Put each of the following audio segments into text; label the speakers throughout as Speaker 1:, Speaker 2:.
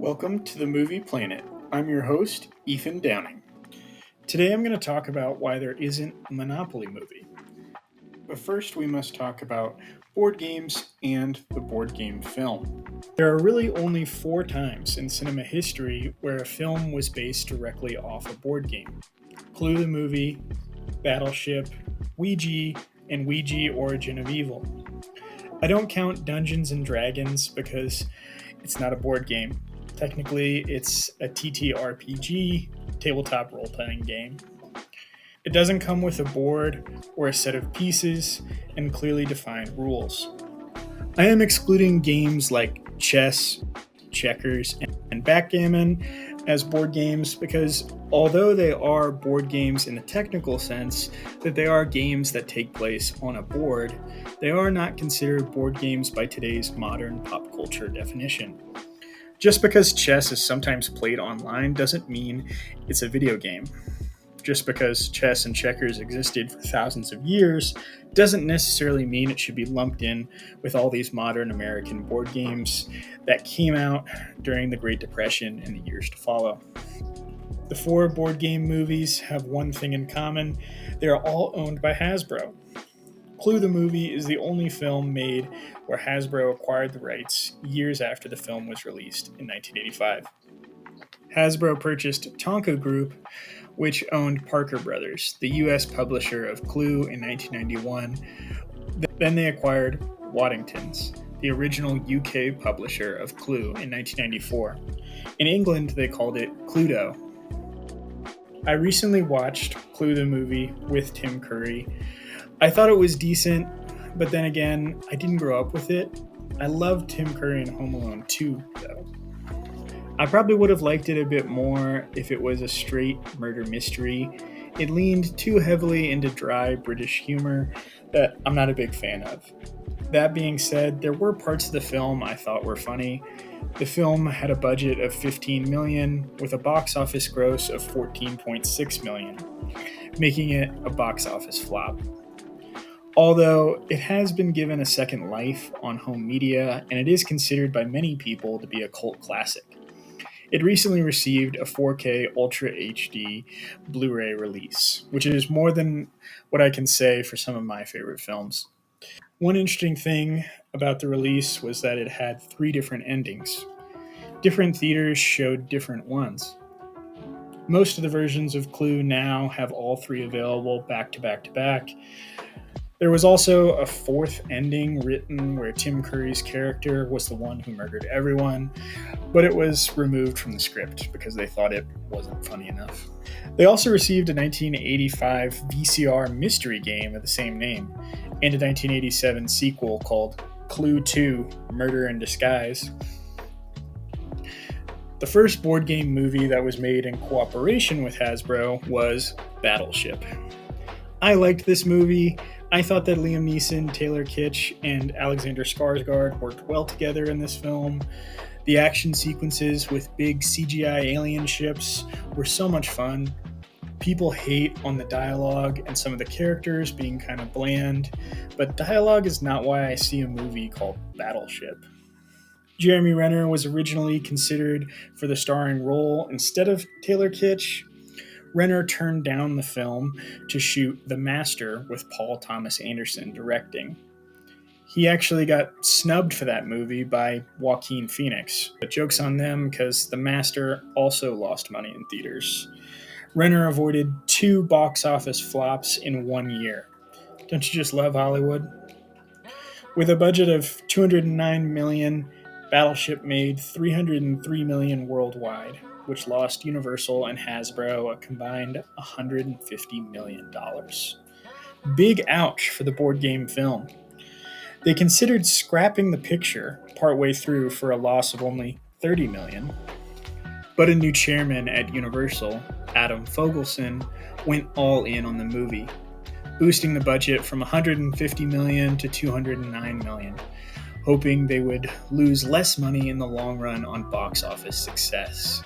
Speaker 1: Welcome to the Movie Planet. I'm your host, Ethan Downing. Today I'm going to talk about why there isn't a Monopoly movie. But first we must talk about board games and the board game film. There are really only 4 times in cinema history where a film was based directly off a board game. Clue the Movie, Battleship, Ouija, and Ouija Origin of Evil. I don't count Dungeons & Dragons because it's not a board game. Technically, it's a TTRPG, tabletop role-playing game. It doesn't come with a board or a set of pieces and clearly defined rules. I am excluding games like chess, checkers, and backgammon as board games because although they are board games in the technical sense that they are games that take place on a board, they are not considered board games by today's modern pop culture definition. Just because chess is sometimes played online doesn't mean it's a video game. Just because chess and checkers existed for thousands of years doesn't necessarily mean it should be lumped in with all these modern American board games that came out during the Great Depression and the years to follow. The 4 board game movies have one thing in common: they are all owned by Hasbro. Clue the Movie is the only film made where Hasbro acquired the rights years after the film was released in 1985. Hasbro purchased Tonka Group, which owned Parker Brothers, the U.S. publisher of Clue, in 1991. Then they acquired Waddingtons, the original UK publisher of Clue, in 1994. In England, they called it Cluedo. I recently watched Clue the Movie with Tim Curry. I thought it was decent, but then again, I didn't grow up with it. I loved Tim Curry in Home Alone 2, though. I probably would have liked it a bit more if it was a straight murder mystery. It leaned too heavily into dry British humor that I'm not a big fan of. That being said, there were parts of the film I thought were funny. The film had a budget of $15 million with a box office gross of $14.6 million, making it a box office flop. Although it has been given a second life on home media, and it is considered by many people to be a cult classic. It recently received a 4K Ultra HD Blu-ray release, which is more than what I can say for some of my favorite films. One interesting thing about the release was that it had 3 different endings. Different theaters showed different ones. Most of the versions of Clue now have all 3 available back to back to back. There was also a 4th ending written where Tim Curry's character was the one who murdered everyone, but it was removed from the script because they thought it wasn't funny enough. They also received a 1985 VCR mystery game of the same name, and a 1987 sequel called Clue 2: Murder in Disguise. The first board game movie that was made in cooperation with Hasbro was Battleship. I liked this movie. I thought that Liam Neeson, Taylor Kitsch, and Alexander Skarsgård worked well together in this film. The action sequences with big CGI alien ships were so much fun. People hate on the dialogue and some of the characters being kind of bland, but dialogue is not why I see a movie called Battleship. Jeremy Renner was originally considered for the starring role instead of Taylor Kitsch. Renner turned down the film to shoot The Master with Paul Thomas Anderson directing. He actually got snubbed for that movie by Joaquin Phoenix, but joke's on them because The Master also lost money in theaters. Renner avoided 2 box office flops in 1 year. Don't you just love Hollywood? With a budget of $209 million, Battleship made $303 million worldwide, which lost Universal and Hasbro a combined $150 million. Big ouch for the board game film. They considered scrapping the picture partway through for a loss of only $30 million. But a new chairman at Universal, Adam Fogelson, went all in on the movie, boosting the budget from $150 million to $209 million, hoping they would lose less money in the long run on box office success.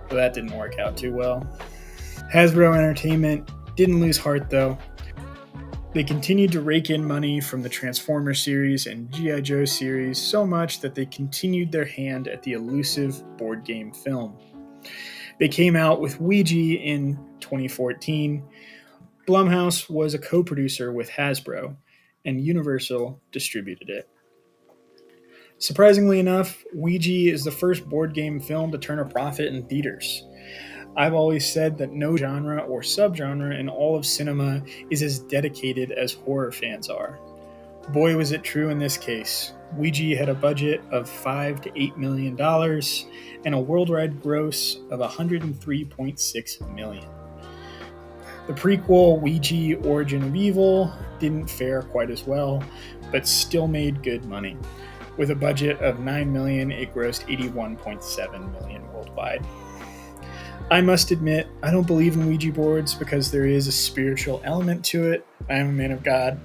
Speaker 1: But that didn't work out too well. Hasbro Entertainment didn't lose heart though. They continued to rake in money from the Transformers series and G.I. Joe series so much that they continued their hand at the elusive board game film. They came out with Ouija in 2014. Blumhouse was a co-producer with Hasbro, and Universal distributed it. Surprisingly enough, Ouija is the first board game film to turn a profit in theaters. I've always said that no genre or subgenre in all of cinema is as dedicated as horror fans are. Boy, was it true in this case. Ouija had a budget of $5 to $8 million and a worldwide gross of $103.6 million. The prequel, Ouija Origin of Evil, didn't fare quite as well, but still made good money. With a budget of $9 million, it grossed $81.7 million worldwide. I must admit, I don't believe in Ouija boards because there is a spiritual element to it. I am a man of God.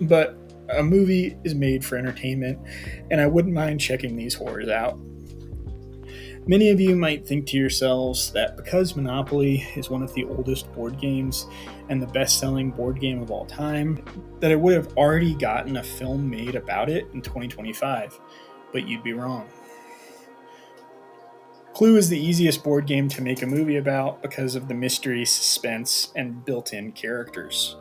Speaker 1: But a movie is made for entertainment, and I wouldn't mind checking these horrors out. Many of you might think to yourselves that because Monopoly is one of the oldest board games and the best-selling board game of all time, that it would have already gotten a film made about it in 2025, but you'd be wrong. Clue is the easiest board game to make a movie about because of the mystery, suspense, and built-in characters.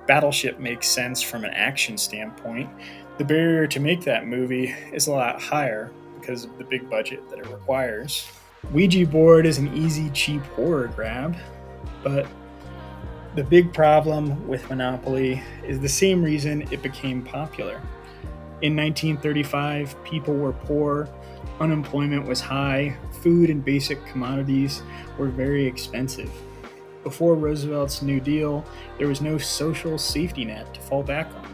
Speaker 1: Battleship makes sense from an action standpoint. The barrier to make that movie is a lot higher because of the big budget that it requires. Ouija board is an easy, cheap horror grab, but the big problem with Monopoly is the same reason it became popular. In 1935, people were poor, unemployment was high, food and basic commodities were very expensive. Before Roosevelt's New Deal, there was no social safety net to fall back on,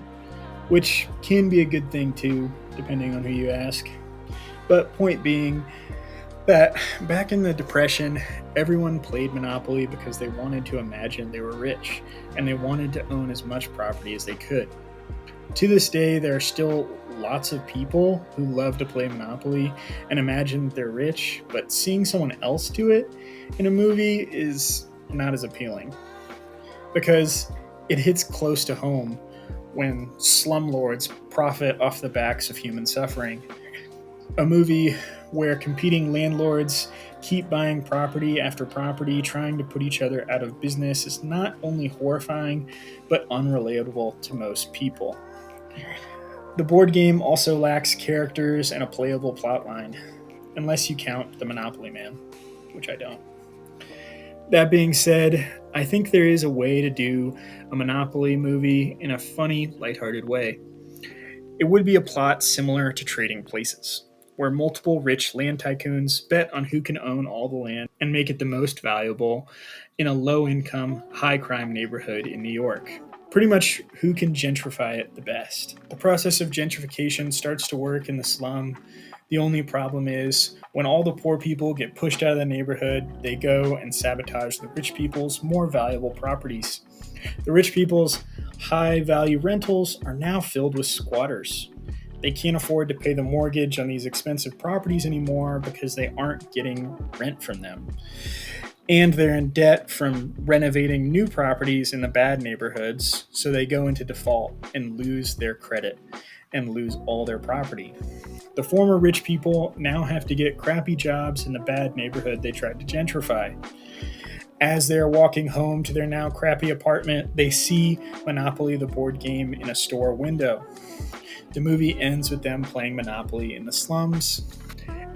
Speaker 1: which can be a good thing too, depending on who you ask. But point being that back in the Depression, everyone played Monopoly because they wanted to imagine they were rich, and they wanted to own as much property as they could. To this day, there are still lots of people who love to play Monopoly and imagine they're rich, but seeing someone else do it in a movie is not as appealing because it hits close to home when slumlords profit off the backs of human suffering. A movie where competing landlords keep buying property after property, trying to put each other out of business, is not only horrifying, but unrelatable to most people. The board game also lacks characters and a playable plotline, unless you count the Monopoly Man, which I don't. That being said, I think there is a way to do a Monopoly movie in a funny, lighthearted way. It would be a plot similar to Trading Places, where multiple rich land tycoons bet on who can own all the land and make it the most valuable in a low-income, high-crime neighborhood in New York. Pretty much who can gentrify it the best. The process of gentrification starts to work in the slum. The only problem is, when all the poor people get pushed out of the neighborhood, they go and sabotage the rich people's more valuable properties. The rich people's high-value rentals are now filled with squatters. They can't afford to pay the mortgage on these expensive properties anymore because they aren't getting rent from them. And they're in debt from renovating new properties in the bad neighborhoods, so they go into default and lose their credit and lose all their property. The former rich people now have to get crappy jobs in the bad neighborhood they tried to gentrify. As they're walking home to their now crappy apartment, they see Monopoly the board game in a store window. The movie ends with them playing Monopoly in the slums.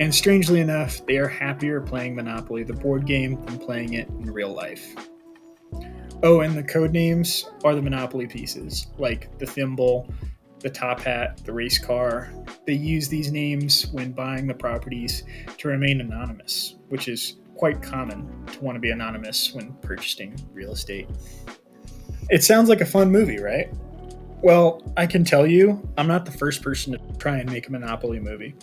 Speaker 1: And strangely enough, they are happier playing Monopoly the board game than playing it in real life. Oh, and the code names are the Monopoly pieces, like the thimble, the top hat, the race car. They use these names when buying the properties to remain anonymous, which is quite common to want to be anonymous when purchasing real estate. It sounds like a fun movie, right? Well, I can tell you, I'm not the first person to try and make a Monopoly movie.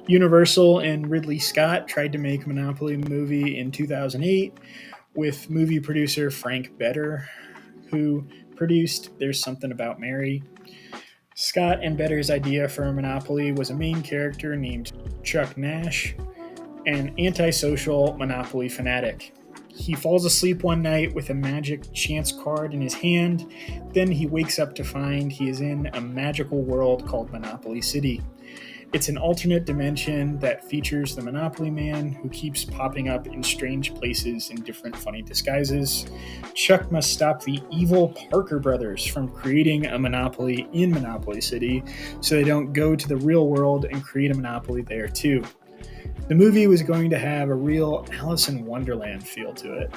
Speaker 1: Universal and Ridley Scott tried to make a Monopoly movie in 2008 with movie producer Frank Better, who produced There's Something About Mary. Scott and Better's idea for Monopoly was a main character named Chuck Nash, an antisocial Monopoly fanatic. He falls asleep one night with a magic chance card in his hand. Then he wakes up to find he is in a magical world called Monopoly City. It's an alternate dimension that features the Monopoly Man who keeps popping up in strange places in different funny disguises. Chuck must stop the evil Parker brothers from creating a monopoly in Monopoly City so they don't go to the real world and create a monopoly there too. The movie was going to have a real Alice in Wonderland feel to it.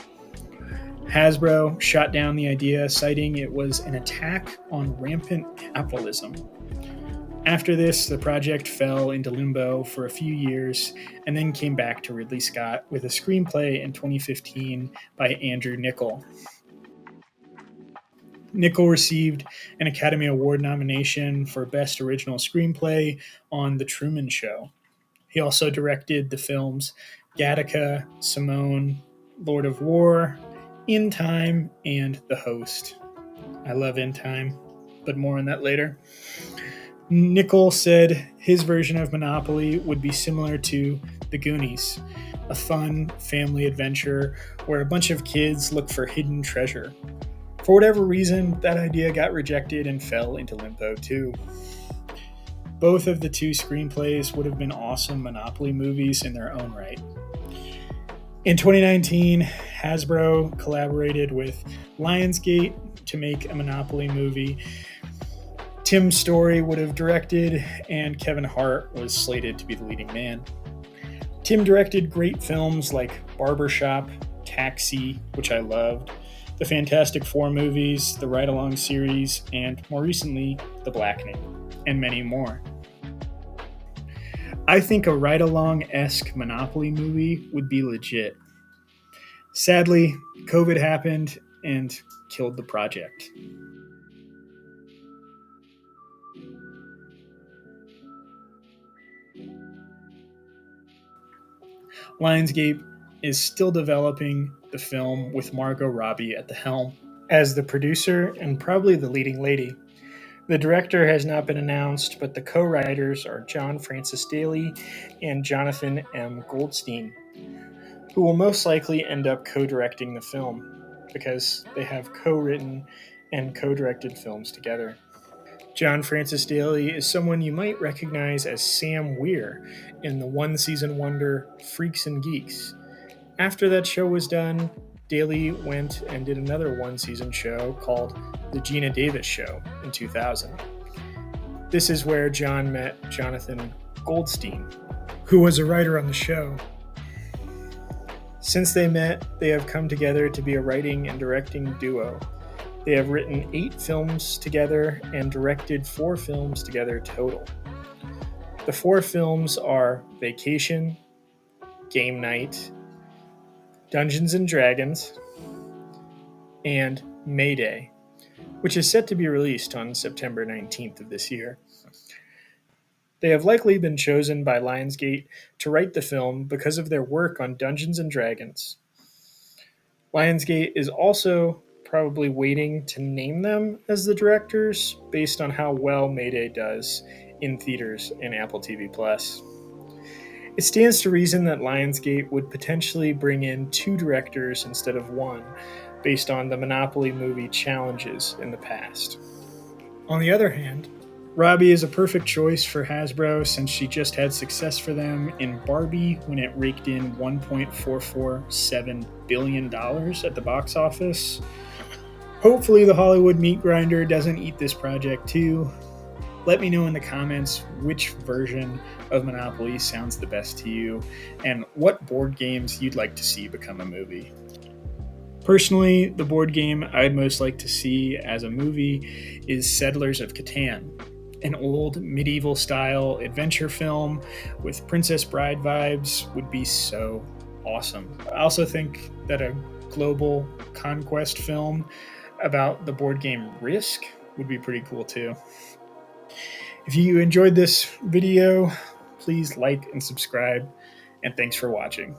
Speaker 1: Hasbro shot down the idea, citing it was an attack on rampant capitalism. After this, the project fell into limbo for a few years and then came back to Ridley Scott with a screenplay in 2015 by Andrew Niccol. Niccol received an Academy Award nomination for Best Original Screenplay on The Truman Show. He also directed the films Gattaca, Simone, Lord of War, In Time, and The Host. I love In Time, but more on that later. Niccol said his version of Monopoly would be similar to The Goonies, a fun family adventure where a bunch of kids look for hidden treasure. For whatever reason, that idea got rejected and fell into limbo too. Both of the two screenplays would have been awesome Monopoly movies in their own right. In 2019, Hasbro collaborated with Lionsgate to make a Monopoly movie. Tim Story would have directed, and Kevin Hart was slated to be the leading man. Tim directed great films like Barbershop, Taxi, which I loved, the Fantastic Four movies, the Ride Along series, and more recently, The Blackening, and many more. I think a Ride Along-esque Monopoly movie would be legit. Sadly, COVID happened and killed the project. Lionsgate is still developing the film with Margot Robbie at the helm as the producer and probably the leading lady. The director has not been announced, but the co-writers are John Francis Daley and Jonathan M. Goldstein, who will most likely end up co-directing the film because they have co-written and co-directed films together. John Francis Daley is someone you might recognize as Sam Weir in the one-season wonder Freaks and Geeks. After that show was done, Daley went and did another one-season show called The Gina Davis Show in 2000. This is where John met Jonathan Goldstein, who was a writer on the show. Since they met, they have come together to be a writing and directing duo. They have written 8 films together and directed 4 films together total. The 4 films are Vacation, Game Night, Dungeons and Dragons, and Mayday, which is set to be released on September 19th of this year. They have likely been chosen by Lionsgate to write the film because of their work on Dungeons and Dragons. Lionsgate is also probably waiting to name them as the directors based on how well Mayday does in theaters and Apple TV+. It stands to reason that Lionsgate would potentially bring in 2 directors instead of 1 based on the Monopoly movie challenges in the past. On the other hand, Robbie is a perfect choice for Hasbro since she just had success for them in Barbie when it raked in $1.447 billion at the box office. Hopefully the Hollywood meat grinder doesn't eat this project too. Let me know in the comments which version of Monopoly sounds the best to you and what board games you'd like to see become a movie. Personally, the board game I'd most like to see as a movie is Settlers of Catan, an old medieval-style adventure film with Princess Bride vibes would be so awesome. I also think that a global conquest film about the board game Risk would be pretty cool too. If you enjoyed this video, please like and subscribe, and thanks for watching.